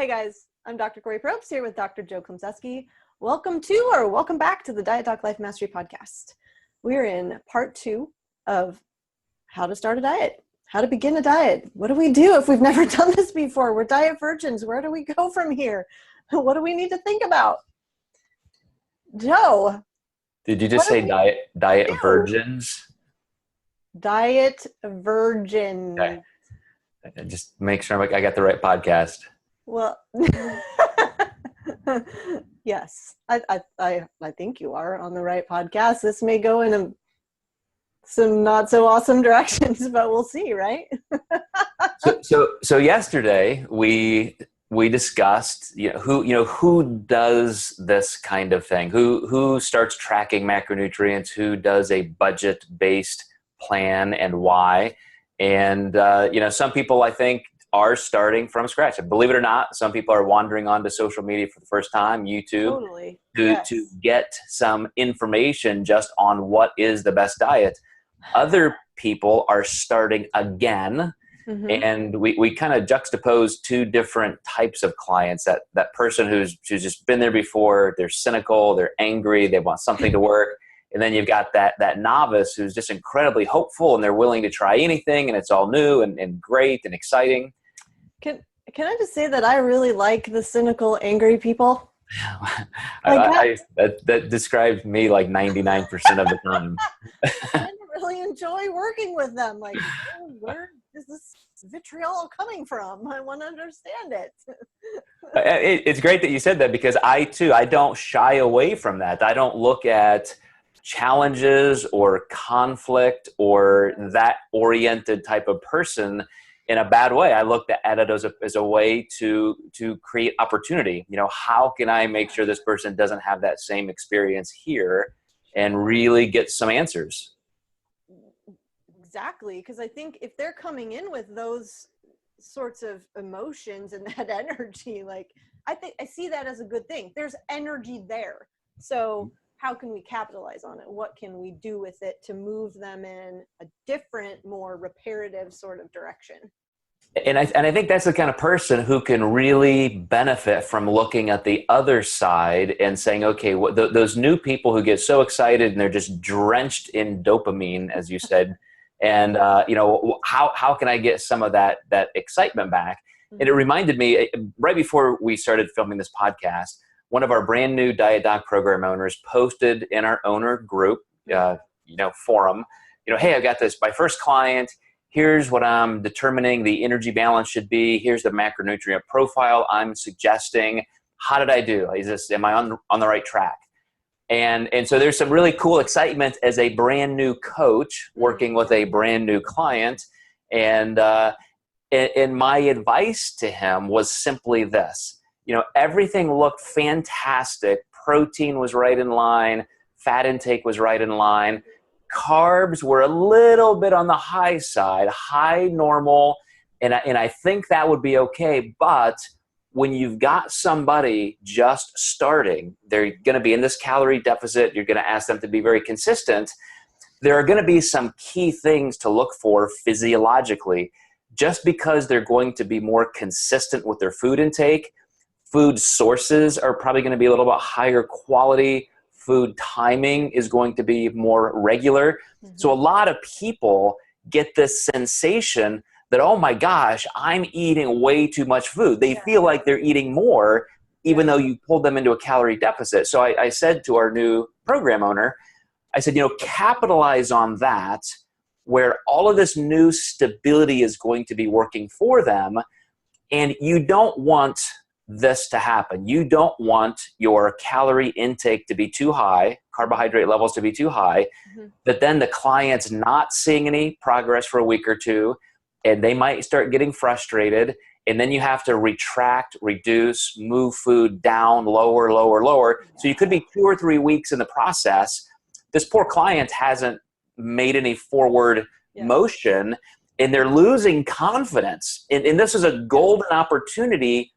Hey guys, I'm Dr. Kori Propst here with Dr. Joe Klemczewski. Welcome to or welcome back to the Diet Doc Life Mastery Podcast. We're in part 2 of how to start a diet, how to begin a diet. What do we do if we've never done this before? We're diet virgins. Where do we go from here? What do we need to think about? Joe. Did you just say diet virgins? Diet virgin. Okay. Just make sure I got the right podcast. Well, yes, I think you are on the right podcast. This may go in some not so awesome directions, but we'll see, right? So yesterday we discussed who does this kind of thing, who starts tracking macronutrients, who does a budget based plan, and why. And some people, I think, are starting from scratch. Believe it or not, some people are wandering onto social media for the first time, YouTube, to get some information just on what is the best diet. Other people are starting again. Mm-hmm. And we kind of juxtapose two different types of clients. That person who's just been there before, they're cynical, they're angry, they want something to work. And then you've got that novice who's just incredibly hopeful and they're willing to try anything and it's all new and great and exciting. Can I just say that I really like the cynical, angry people? That describes me like 99% of the time. I really enjoy working with them. Like, where is this vitriol coming from? I want to understand it. It's great that you said that, because I don't shy away from that. I don't look at challenges or conflict or that oriented type of person in a bad way. I looked at it as a way to create opportunity. How can I make sure this person doesn't have that same experience here and really get some answers? Exactly, because I think if they're coming in with those sorts of emotions and that energy, like I see that as a good thing. There's energy there. So how can we capitalize on it? What can we do with it to move them in a different, more reparative sort of direction? And I think that's the kind of person who can really benefit from looking at the other side and saying, okay, those new people who get so excited and they're just drenched in dopamine, as you said, and how can I get some of that excitement back? Mm-hmm. And it reminded me, right before we started filming this podcast, one of our brand new Diet Doc program owners posted in our owner group, forum, hey, I got this, my first client. Here's what I'm determining the energy balance should be. Here's the macronutrient profile I'm suggesting. How did I do? Am I on the right track? And so there's some really cool excitement as a brand new coach working with a brand new client. And my advice to him was simply this. Everything looked fantastic. Protein was right in line. Fat intake was right in line. Carbs were a little bit on the high side, high normal. And I think that would be okay. But when you've got somebody just starting, they're going to be in this calorie deficit. You're going to ask them to be very consistent. There are going to be some key things to look for physiologically. Just because they're going to be more consistent with their food intake, food sources are probably going to be a little bit higher quality. Food timing is going to be more regular. Mm-hmm. So a lot of people get this sensation that, oh my gosh, I'm eating way too much food. They feel like they're eating more, even though you pulled them into a calorie deficit. So I said to our new program owner, I said, capitalize on that, where all of this new stability is going to be working for them. And you don't want this to happen. You don't want your calorie intake to be too high, carbohydrate levels to be too high, that then the client's not seeing any progress for a week or two, and they might start getting frustrated, and then you have to retract, reduce, move food down, lower, lower, lower. So you could be 2 or 3 weeks in the process. This poor client hasn't made any forward motion, and they're losing confidence. And this is a golden opportunity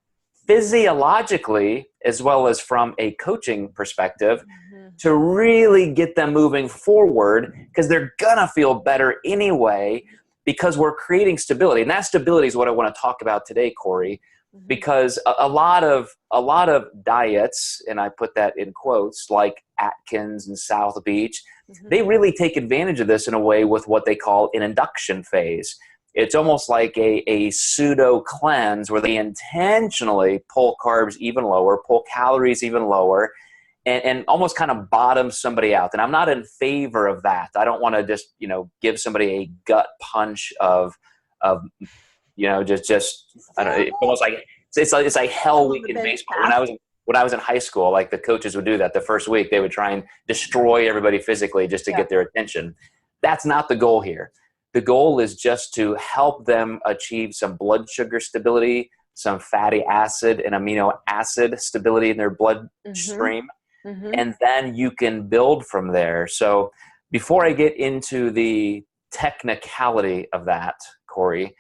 physiologically, as well as from a coaching perspective, to really get them moving forward, because they're gonna feel better anyway, because we're creating stability. And that stability is what I want to talk about today, Kori. because a lot of diets, and I put that in quotes, like Atkins and South Beach, they really take advantage of this in a way with what they call an induction phase. It's almost like a pseudo cleanse where they intentionally pull carbs even lower, pull calories even lower, and almost kind of bottom somebody out. And I'm not in favor of that. I don't want to just, give somebody a gut punch of just I don't know, it's almost like it's like hell week in baseball. When I was in high school, like the coaches would do that the first week. They would try and destroy everybody physically just to get their attention. That's not the goal here. The goal is just to help them achieve some blood sugar stability, some fatty acid and amino acid stability in their bloodstream. And then you can build from there. So before I get into the technicality of that, Kori,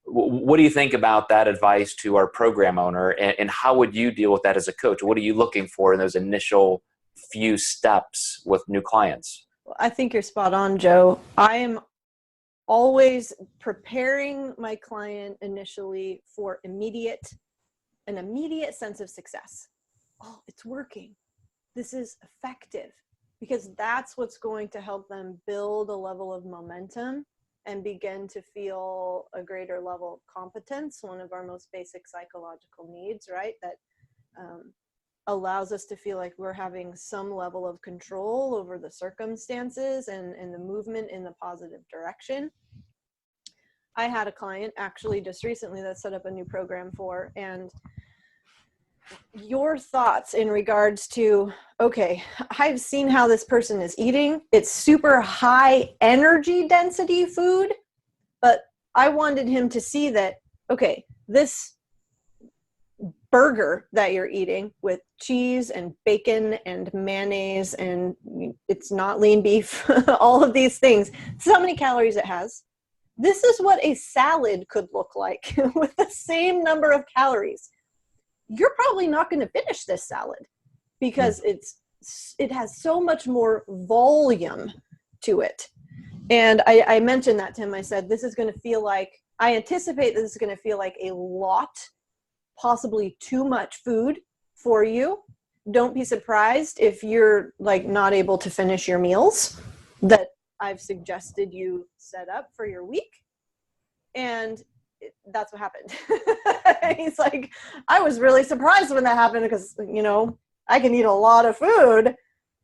what do you think about that advice to our program owner, and how would you deal with that as a coach? What are you looking for in those initial few steps with new clients? I think you're spot on, Joe. I am always preparing my client initially for an immediate sense of success. Oh, it's working. This is effective, because that's what's going to help them build a level of momentum and begin to feel a greater level of competence, one of our most basic psychological needs, right? That allows us to feel like we're having some level of control over the circumstances and the movement in the positive direction. I had a client actually just recently that set up a new program for, and your thoughts in regards to, okay, I've seen how this person is eating. It's super high energy density food, but I wanted him to see that, okay, this burger that you're eating with cheese and bacon and mayonnaise, and it's not lean beef, all of these things, this is how many calories it has. This is what a salad could look like with the same number of calories. You're probably not going to finish this salad because it has so much more volume to it. And I mentioned that to him. I said, this is going to feel like, I anticipate this is going to feel like a lot, possibly too much food for you. Don't be surprised if you're like not able to finish your meals that I've suggested you set up for your week. And that's what happened. He's like, I was really surprised when that happened, because I can eat a lot of food,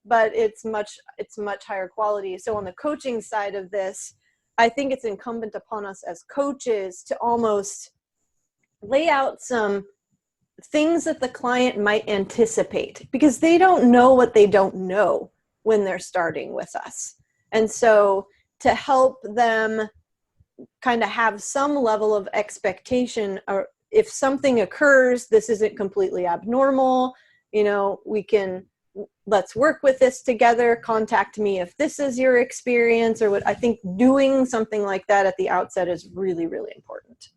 but it's much higher quality. So on the coaching side of this, I think it's incumbent upon us as coaches to almost lay out some things that the client might anticipate, because they don't know what they don't know when they're starting with us. And so to help them kind of have some level of expectation, or if something occurs, this isn't completely abnormal, let's work with this together, contact me if this is your experience, or what. I think doing something like that at the outset is really, really important.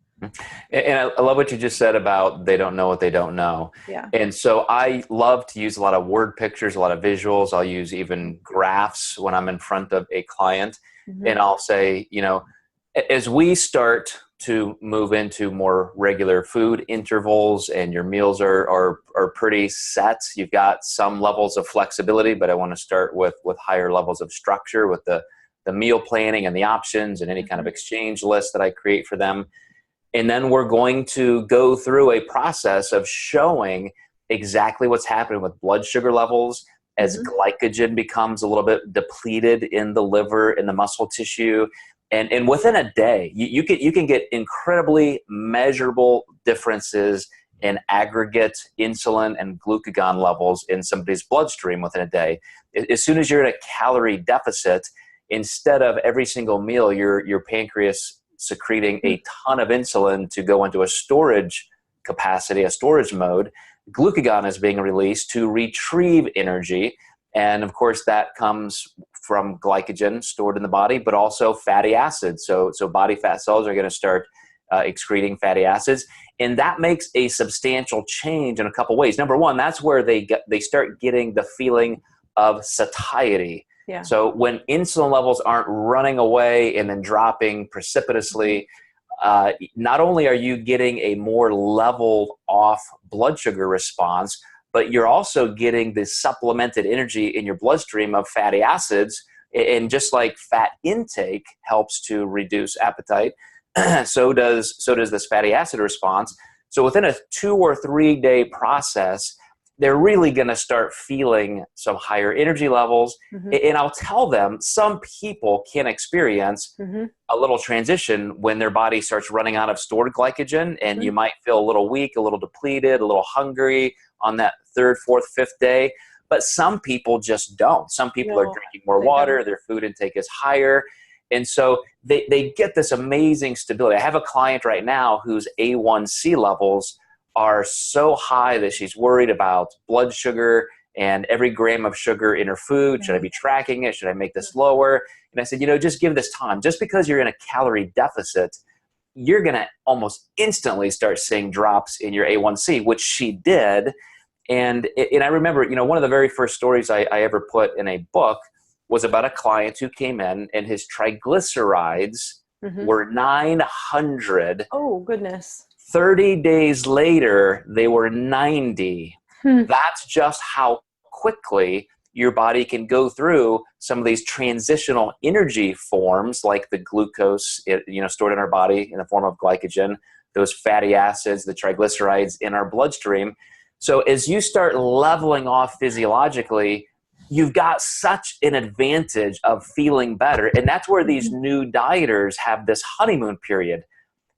And I love what you just said about they don't know what they don't know. Yeah. And so I love to use a lot of word pictures, a lot of visuals. I'll use even graphs when I'm in front of a client. And I'll say, as we start to move into more regular food intervals and your meals are pretty set, you've got some levels of flexibility, but I want to start with higher levels of structure with the meal planning and the options and any kind of exchange list that I create for them. And then we're going to go through a process of showing exactly what's happening with blood sugar levels as glycogen becomes a little bit depleted in the liver, in the muscle tissue. And within a day, you can get incredibly measurable differences in aggregate insulin and glucagon levels in somebody's bloodstream within a day. As soon as you're in a calorie deficit, instead of every single meal, your pancreas secreting a ton of insulin to go into a storage capacity, a storage mode, glucagon is being released to retrieve energy. And of course, that comes from glycogen stored in the body, but also fatty acids. So body fat cells are going to start excreting fatty acids. And that makes a substantial change in a couple ways. Number one, that's where they start getting the feeling of satiety. Yeah. So when insulin levels aren't running away and then dropping precipitously, not only are you getting a more leveled off blood sugar response, but you're also getting the supplemented energy in your bloodstream of fatty acids. And just like fat intake helps to reduce appetite, so does this fatty acid response. So within a 2 or 3 day process, they're really going to start feeling some higher energy levels. And I'll tell them, some people can experience a little transition when their body starts running out of stored glycogen, and you might feel a little weak, a little depleted, a little hungry on that 3rd, 4th, 5th day. But some people just don't. Some people are drinking more water, their food intake is higher. And so they get this amazing stability. I have a client right now whose A1C levels are so high that she's worried about blood sugar and every gram of sugar in her food. Should I be tracking it? Should I make this lower? And I said, just give this time. Just because you're in a calorie deficit, you're going to almost instantly start seeing drops in your A1C, which she did. And I remember, one of the very first stories I ever put in a book was about a client who came in and his triglycerides were 900. Oh, goodness. 30 days later, they were 90. That's just how quickly your body can go through some of these transitional energy forms, like the glucose, stored in our body in the form of glycogen, those fatty acids, the triglycerides in our bloodstream. So as you start leveling off physiologically, you've got such an advantage of feeling better. And that's where these new dieters have this honeymoon period,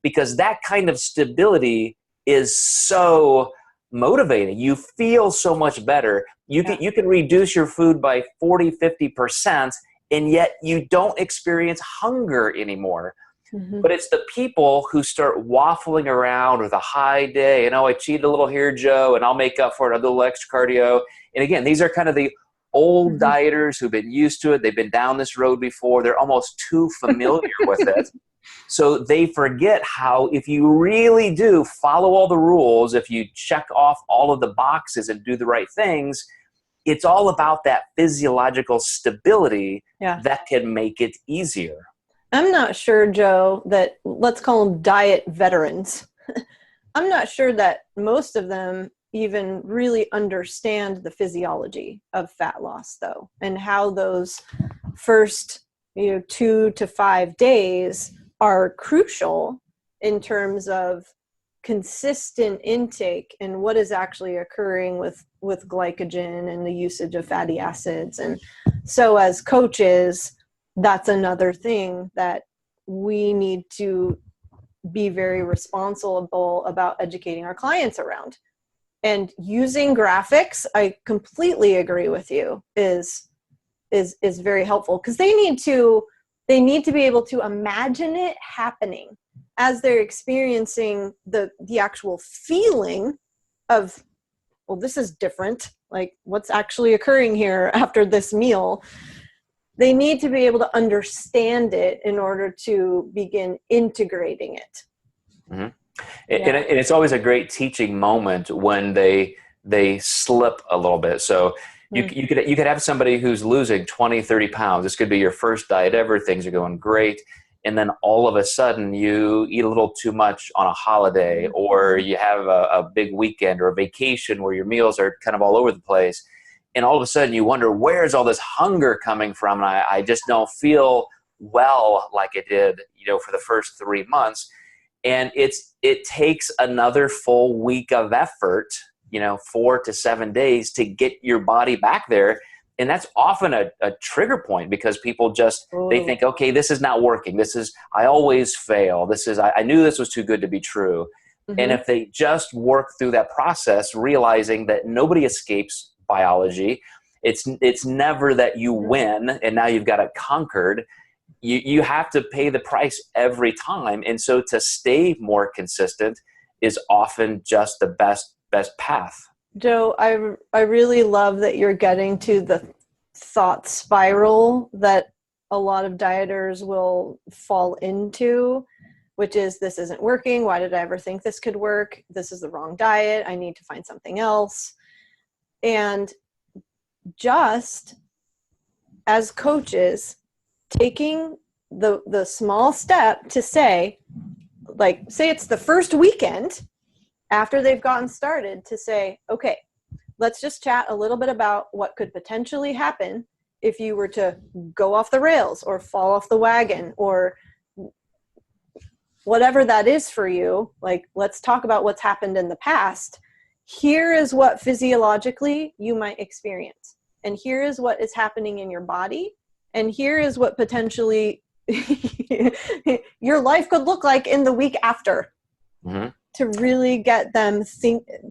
because that kind of stability is so motivating. You feel so much better. You can reduce your food by 40, 50%, and yet you don't experience hunger anymore. But it's the people who start waffling around with a high day, I cheated a little here, Joe, and I'll make up for it. I'll do a little extra cardio. And again, these are kind of the old dieters who've been used to it. They've been down this road before. They're almost too familiar with it. So they forget how, if you really do follow all the rules, if you check off all of the boxes and do the right things, it's all about that physiological stability that can make it easier. I'm not sure, Joe, that, let's call them diet veterans. I'm not sure that most of them even really understand the physiology of fat loss, though, and how those first 2 to 5 days are crucial in terms of consistent intake and what is actually occurring with glycogen and the usage of fatty acids. And so as coaches, that's another thing that we need to be very responsible about educating our clients around. And using graphics, I completely agree with you, is very helpful, because they need to be able to imagine it happening as they're experiencing the actual feeling of, well, this is different. Like, what's actually occurring here after this meal? They need to be able to understand it in order to begin integrating it. And it's always a great teaching moment when they slip a little bit. So you could have somebody who's losing 20, 30 pounds. This could be your first diet ever. Things are going great. And then all of a sudden you eat a little too much on a holiday, or you have a big weekend or a vacation where your meals are kind of all over the place. And all of a sudden you wonder, where's all this hunger coming from? And I just don't feel well like I did, for the first 3 months. And it takes another full week of effort, 4 to 7 days to get your body back there. And that's often a trigger point, because people they think, okay, this is not working. I always fail. I knew this was too good to be true. And if they just work through that process, realizing that nobody escapes biology, it's never that you win and now you've got it conquered. You have to pay the price every time. And so to stay more consistent is often just the best path. Joe, I really love that you're getting to the thought spiral that a lot of dieters will fall into, which is, this isn't working. Why did I ever think this could work? This is the wrong diet. I need to find something else. And just as coaches, taking the small step to say, like say it's the first weekend after they've gotten started, to say, okay, let's just chat a little bit about what could potentially happen if you were to go off the rails or fall off the wagon or whatever that is for you. Like, let's talk about what's happened in the past. Here is what physiologically you might experience. And here is what is happening in your body. And here is what potentially your life could look like in the week after, to really get them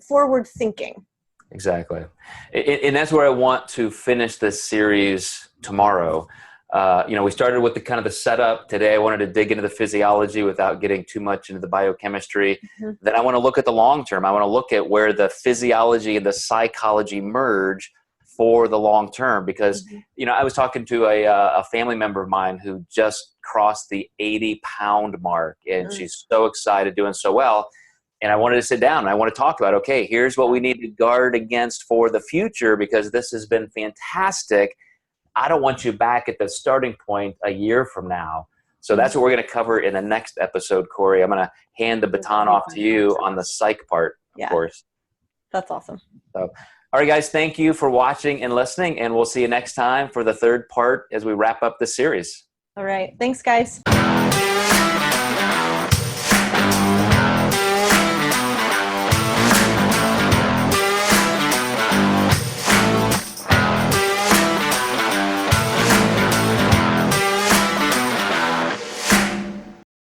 forward thinking. Exactly. And that's where I want to finish this series tomorrow. We started with the kind of the setup. Today I wanted to dig into the physiology without getting too much into the biochemistry. Then I want to look at the long term. I want to look at where the physiology and the psychology merge for the long term, because I was talking to a family member of mine who just crossed the 80-pound mark, and she's so excited, doing so well. And I wanted to sit down and I want to talk about, okay, here's what we need to guard against for the future, because this has been fantastic. I don't want you back at the starting point a year from now. So that's what we're going to cover in the next episode, Kori. I'm going to hand the baton off to you on the psych part, of course. That's awesome. So, all right, guys, thank you for watching and listening, and we'll see you next time for the third part as we wrap up this series. All right. Thanks, guys.